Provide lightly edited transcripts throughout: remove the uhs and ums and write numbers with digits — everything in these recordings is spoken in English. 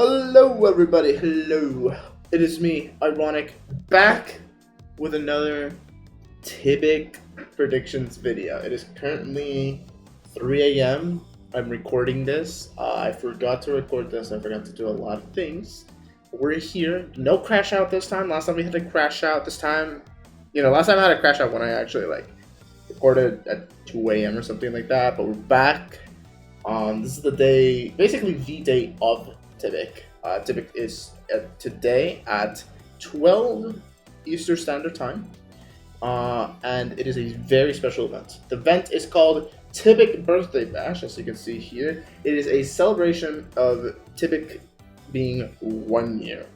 Hello everybody, hello. It is me, Ironic, back with another Tbic predictions video. It is currently 3 a.m. I'm recording this. I forgot to record this, I forgot to do a lot of things. We're here, no crash out this time. Last time we had a crash out, this time, last time I had a crash out when I actually recorded at 2 a.m. or something like that, but we're back. This is the day, basically the day of Tbic. Tbic is today at 12 Eastern Standard Time, and it is a very special event. The event is called Tbic Birthday Bash, as you can see here. It is a celebration of Tbic being 1 year.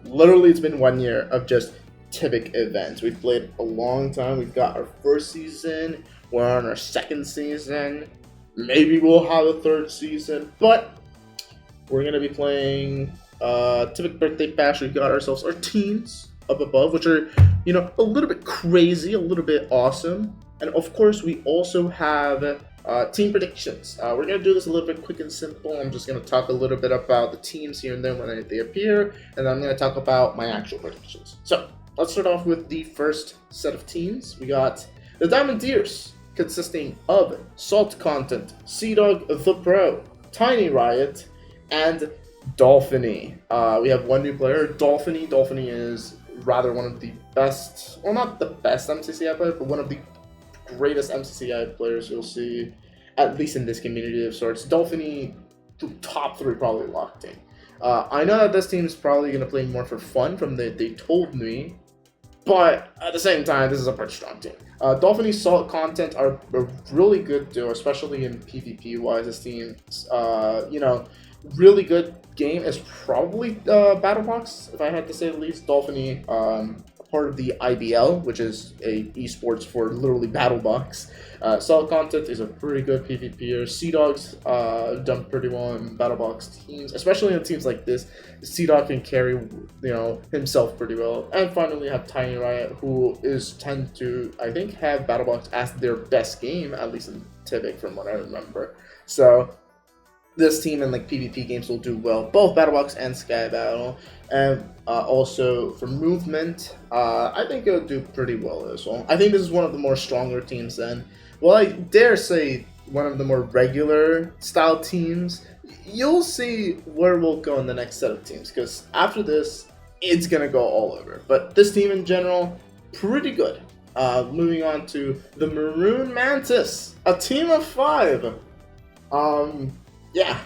Literally, it's been 1 year of just Tbic events. We've played a long time. We've got our first season. We're on our second season. Maybe we'll have a third season, but we're gonna be playing Tbic Birthday Bash. We've got ourselves our teams up above, which are, a little bit crazy, a little bit awesome. And of course, we also have team predictions. We're gonna do this a little bit quick and simple. I'm just gonna talk a little bit about the teams here and there when they appear, and then I'm gonna talk about my actual predictions. So let's start off with the first set of teams. We got the Diamondeers, consisting of Salt Content, Seadog the Pro, Tiny Riot, and Dolphiny. We have one new player, Dolphiny. Dolphiny is rather one of the best, well, not the best MCCI player, but one of the greatest MCCI players you'll see, at least in this community of sorts. Dolphiny, top 3 probably locked in. I know that this team is probably going to play more for fun from they told me, but at the same time, this is a pretty strong team. Dolphiny's Salt Content are a really good duo, especially in PvP wise. This team's, really good game is probably Battlebox, if I had to say the least. Dolphiny, part of the IBL, which is a esports for literally Battlebox. Salt Content is a pretty good PvPer. Seadog's done pretty well in Battlebox teams, especially in teams like this. Seadog can carry, himself pretty well. And finally, we have Tiny Riot, who tend to, I think, have Battlebox as their best game, at least in Tbic, from what I remember. So this team in PvP games will do well, both Battlebox and Sky Battle. And also for movement, I think it'll do pretty well as well. I think this is one of the more stronger teams then. Well, I dare say one of the more regular style teams. You'll see where we'll go in the next set of teams, because after this, it's going to go all over. But this team in general, pretty good. Moving on to the Maroon Mantis, a team of 5. Yeah,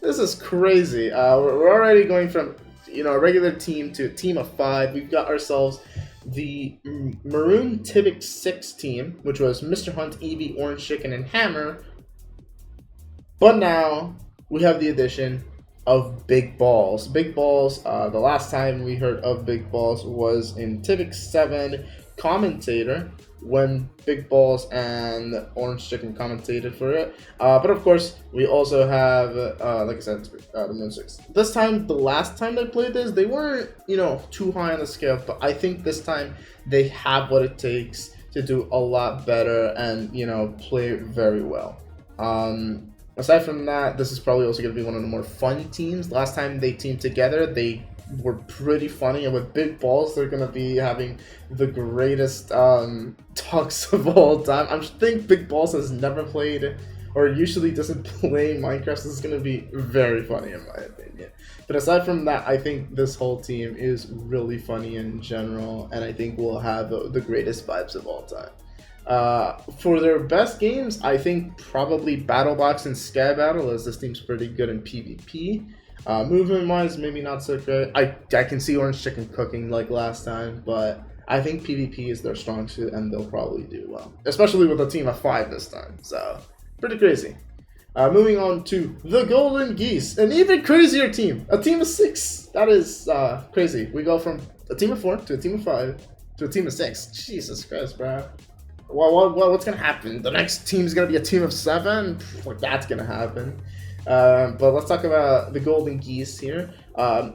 this is crazy. We're already going from, a regular team to a team of 5. We've got ourselves the Maroon Tbic 6 team, which was Mr. Hunt, Eevee, Orange Chicken, and Hammer. But now we have the addition of Big Balls. Big Balls, the last time we heard of Big Balls was in Tbic 7 commentator, when Big Balls and Orange Chicken commentated for it. But of course, we also have, like I said, the Moon 6. This time, the last time they played this, they weren't, too high on the scale, but I think this time they have what it takes to do a lot better and, play very well. Aside from that, this is probably also going to be one of the more fun teams. Last time they teamed together, they were pretty funny, and with Big Balls, they're gonna be having the greatest talks of all time. I think Big Balls has never played, or usually doesn't play Minecraft. This is gonna be very funny in my opinion. But aside from that, I think this whole team is really funny in general, and I think we'll have the greatest vibes of all time. For their best games, I think probably Battlebox and Sky Battle, as this team's pretty good in PvP. Movement wise, maybe not so great. I can see Orange Chicken cooking like last time, but I think PvP is their strong suit and they'll probably do well, especially with a team of 5 this time. So pretty crazy. Moving on to the Golden Geese, an even crazier team, a team of 6. That is crazy. We go from a team of 4 to a team of 5 to a team of 6. Jesus Christ, bro. What's gonna happen? The next team is gonna be a team of 7. That's gonna happen. But let's talk about the Golden Geese here.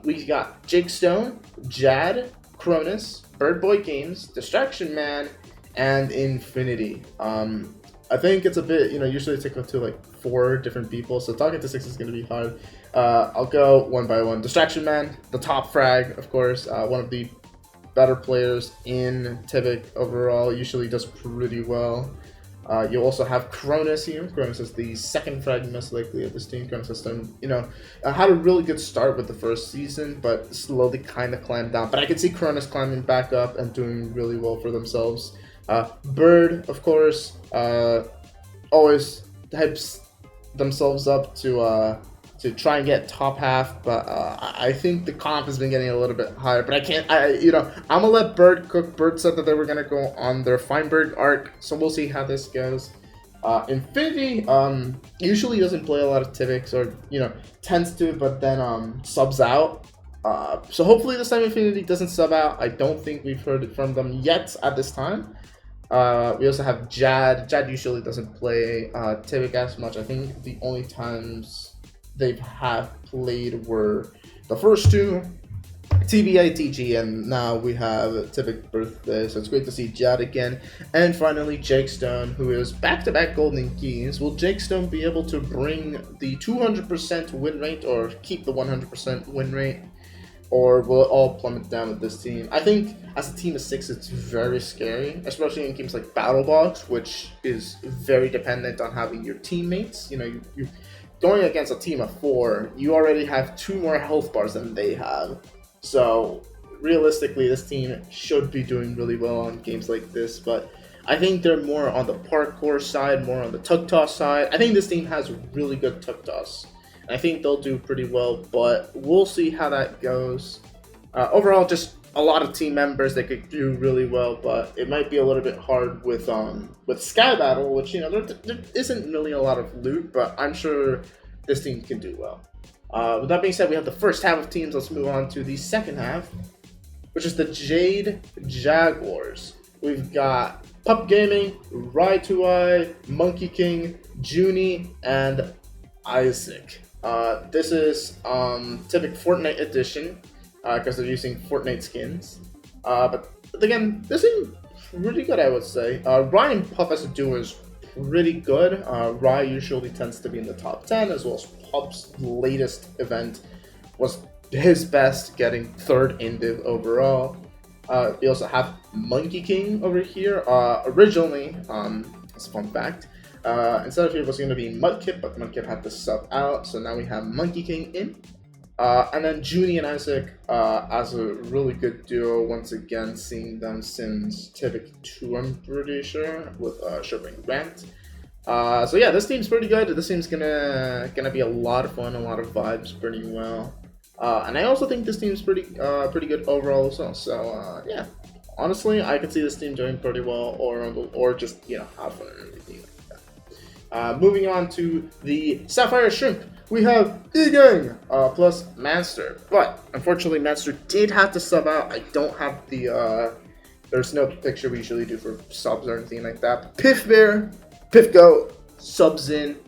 We got Jake Stone, Jad, Cronus, Bird Boy Games, Distraction Man, and Infinity. I think it's a bit, usually take up to like 4 different people, so talking to 6 is going to be hard. I'll go one by one. Distraction Man, the top frag, of course, one of the better players in Tbic overall, usually does pretty well. You also have Cronus here. Cronus is the second frag most likely of this team. Cronus has done, had a really good start with the first season, but slowly kind of climbed down. But I can see Cronus climbing back up and doing really well for themselves. Bird, of course, always hypes themselves up to try and get top half, but I think the comp has been getting a little bit higher. But I can't, I'm gonna let Bird cook. Bird said that they were gonna go on their Feinberg arc, so we'll see how this goes. Infinity usually doesn't play a lot of Tbics, or tends to, but then subs out. So hopefully this time Infinity doesn't sub out. I don't think we've heard it from them yet at this time. We also have Jad. Jad usually doesn't play Tbic as much. I think the only times they have played were the first 2, TBI, and now we have Tbic birthday, so it's great to see Jad again. And finally, Jake Stone, who is back-to-back Golden Keys. Will Jake Stone be able to bring the 200% win rate, or keep the 100% win rate, or will it all plummet down with this team? I think as a team of 6, it's very scary, especially in games like Battle Box, which is very dependent on having your teammates. You going against a team of 4, you already have 2 more health bars than they have. So realistically, this team should be doing really well on games like this, but I think they're more on the parkour side, more on the tug toss side. I think this team has really good tug toss. I think they'll do pretty well, but we'll see how that goes. Overall, just a lot of team members that could do really well, but it might be a little bit hard with Sky Battle, which there isn't really a lot of loot, but I'm sure this team can do well. With that being said, we have the first half of teams. Let's move on to the second half, which is the Jade Jaguars. We've got Pup Gaming, Rai2i, Monkey King, Junie, and Isaac. This is Tbic Fortnite edition, because they're using Fortnite skins. But again, this is pretty good, I would say. Rai and Pup as a duo is pretty good. Rai usually tends to be in the top 10, as well as Pup's latest event was his best, getting 3rd in Div overall. We also have Monkey King over here. Originally, as a fun fact, instead of it was going to be Mudkip, but Mudkip had to sub out, so now we have Monkey King in. And then Junie and Isaac as a really good duo, once again, seeing them since Tbic 2, I'm pretty sure, with Sugar and Grant. So yeah, this team's pretty good. This team's gonna be a lot of fun, a lot of vibes, pretty well. And I also think this team's pretty good overall as well. So yeah, honestly, I could see this team doing pretty well, or just have fun and everything like that. Moving on to the Sapphire Shrimp. We have E-Gang plus Manster, but unfortunately Manster did have to sub out. I don't have the, there's no picture we usually do for subs or anything like that. Piff Bear, Piff Goat subs in.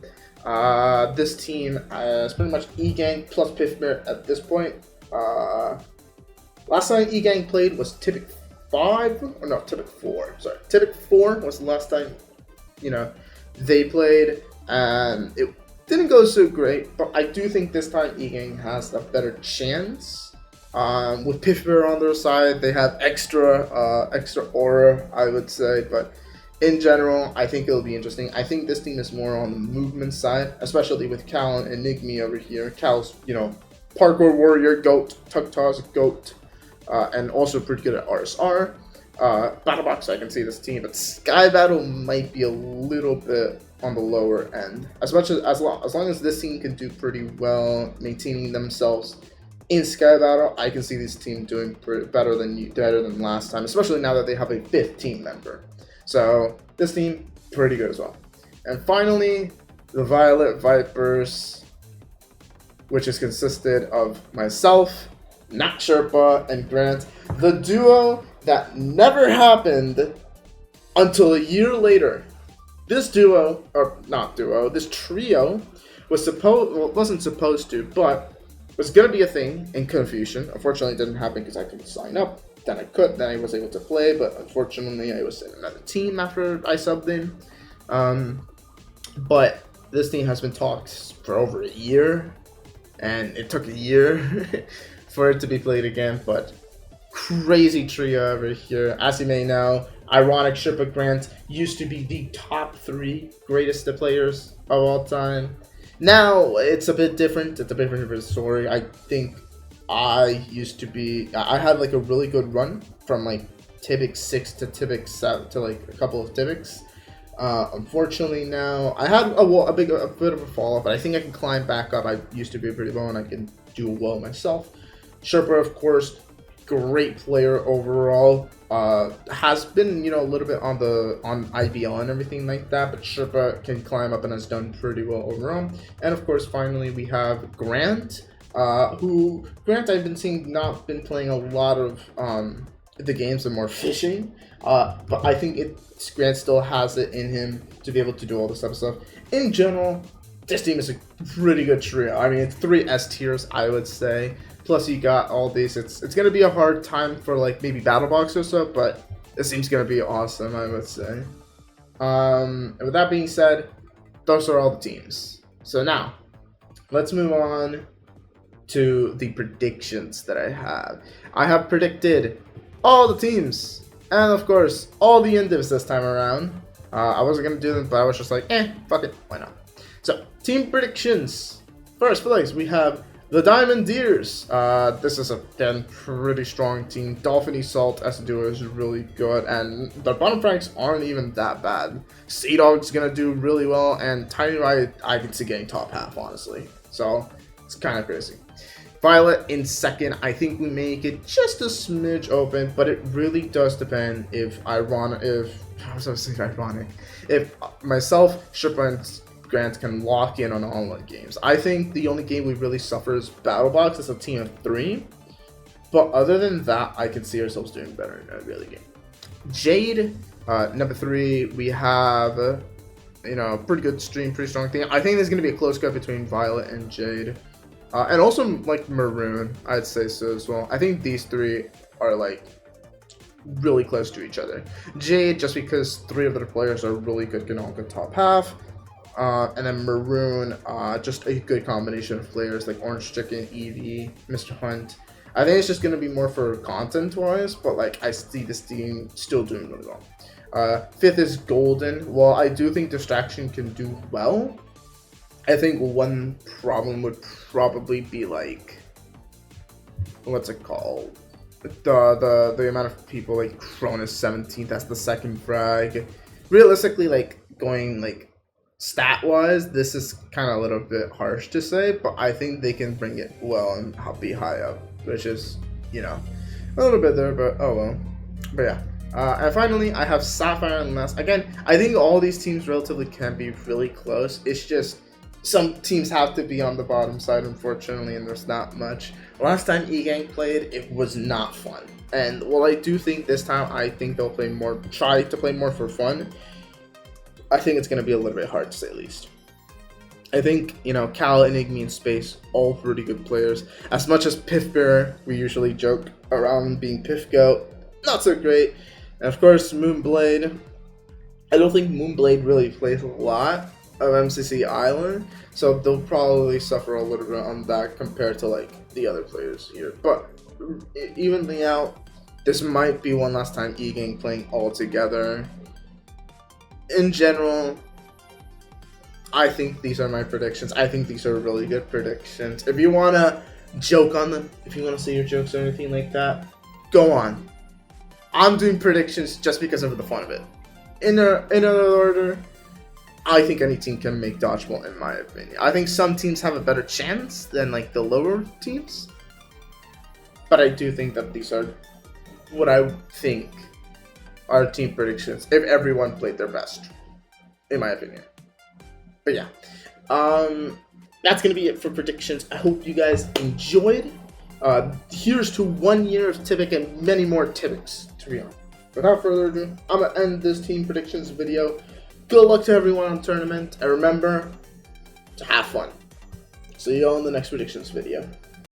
This team is pretty much E-Gang plus Piff Bear at this point. Last time E-Gang played was Tbic 5, or no, Tbic 4, sorry. Tbic 4 was the last time, they played, and it didn't go so great, but I do think this time E-Gang has a better chance. With Piff Bear on their side, they have extra aura, I would say, but in general, I think it'll be interesting. I think this team is more on the movement side, especially with Cal and Enigmi over here. Cal's, parkour warrior, goat, tug toss, goat, and also pretty good at RSR. Battlebox, I can see this team, but Sky Battle might be a little bit on the lower end. As long as this team can do pretty well, maintaining themselves in Sky Battle, I can see this team doing better than last time, especially now that they have a 5th team member. So this team pretty good as well. And finally, the Violet Vipers, which is consisted of myself, Nat Sherpa, and Grant, the duo that never happened until a year later. This duo, or not duo, this trio wasn't supposed to, but was gonna be a thing in Confusion. Unfortunately, it didn't happen because I couldn't sign up. Then I was able to play, but unfortunately, I was in another team after I subbed in. But this team has been talked for over a year, and it took a year for it to be played again. But crazy trio over here. As you may know, Ironic, Sherpa, Grant used to be the top 3 greatest players of all time. Now it's a bit different. It's a bit different story. I think I had like a really good run from like Tbic 6 to Tbic 7 to like a couple of Tbics. Unfortunately now I had a bit of a fall off, but I think I can climb back up. I used to be pretty low and I can do well myself. Sherpa, of course, great player overall. Has been, a little bit on IBL and everything like that, but Sherpa can climb up and has done pretty well overall. And of course, finally we have Grant, Grant I've been seeing not been playing a lot of the games and more fishing, but I think Grant still has it in him to be able to do all this type of stuff. In general, this team is a pretty good trio. I mean, it's 3 S tiers, I would say. Plus, you got all these. It's gonna be a hard time for like maybe Battle Box or so, but it seems gonna be awesome, I would say. And with that being said, those are all the teams. So now, let's move on to the predictions that I have. I have predicted all the teams, and of course, all the indivs this time around. I wasn't gonna do them, but I was just like, fuck it, why not? So, team predictions. First place, we have the Diamond Deers. This is a pretty strong team. Dolphin Salt as a duo is really good, and the bottom ranks aren't even that bad. Sea Dog's gonna do really well, and Tiny Riot I can see getting top half, honestly. So it's kind of crazy. Violet in second. I think we make it just a smidge open, but it really does depend if myself, Sherpa, and Grant can lock in on online games. I think the only game we really suffer is Battle Box as a team of 3. But other than that, I can see ourselves doing better in a really game. Jade, number 3, we have, pretty good stream, pretty strong thing. I think there's going to be a close cut between Violet and Jade. And also, like, Maroon, I'd say so as well. I think these 3 are, like, really close to each other. Jade, just because 3 of their players are really good, can all go top half. And then Maroon, just a good combination of players like Orange Chicken, Eevee, Mr. Hunt. I think it's just going to be more for content-wise, but like I see this team still doing really well. 5th is Golden. While I do think Distraction can do well, I think one problem would probably be like, what's it called? The amount of people like Cronus 17th as the second frag. Realistically, like going like stat-wise, this is kind of a little bit harsh to say, but I think they can bring it well and be high up, which is, a little bit there, but oh well. But yeah. And finally, I have Sapphire and Last. Again, I think all these teams relatively can be really close. It's just some teams have to be on the bottom side, unfortunately, and there's not much. Last time E-Gang played, it was not fun. And while I do think this time, I think they'll try to play more for fun, I think it's going to be a little bit hard to say the least. I think, Cal, Enigmy, and Space, all pretty good players. As much as Piff Bear, we usually joke around being Piff Goat, not so great. And of course, Moonblade. I don't think Moonblade really plays a lot of MCC Island, so they'll probably suffer a little bit on that compared to like the other players here. But evenly out, this might be one last time E-Gang playing all together. In general, I think these are my predictions. I think these are really good predictions. If you want to joke on them, if you want to say your jokes or anything like that, go on. I'm doing predictions just because of the fun of it. In another order, I think any team can make dodgeball, in my opinion. I think some teams have a better chance than like the lower teams, but I do think that these are what I think are team predictions if everyone played their best, in my opinion. But yeah, that's gonna be it for predictions. I hope you guys enjoyed. Here's to 1 year of Tbic and many more Tbics to be on. Without further ado, I'm gonna end this team predictions video. Good luck to everyone on the tournament, and remember to have fun. See you all in the next predictions video.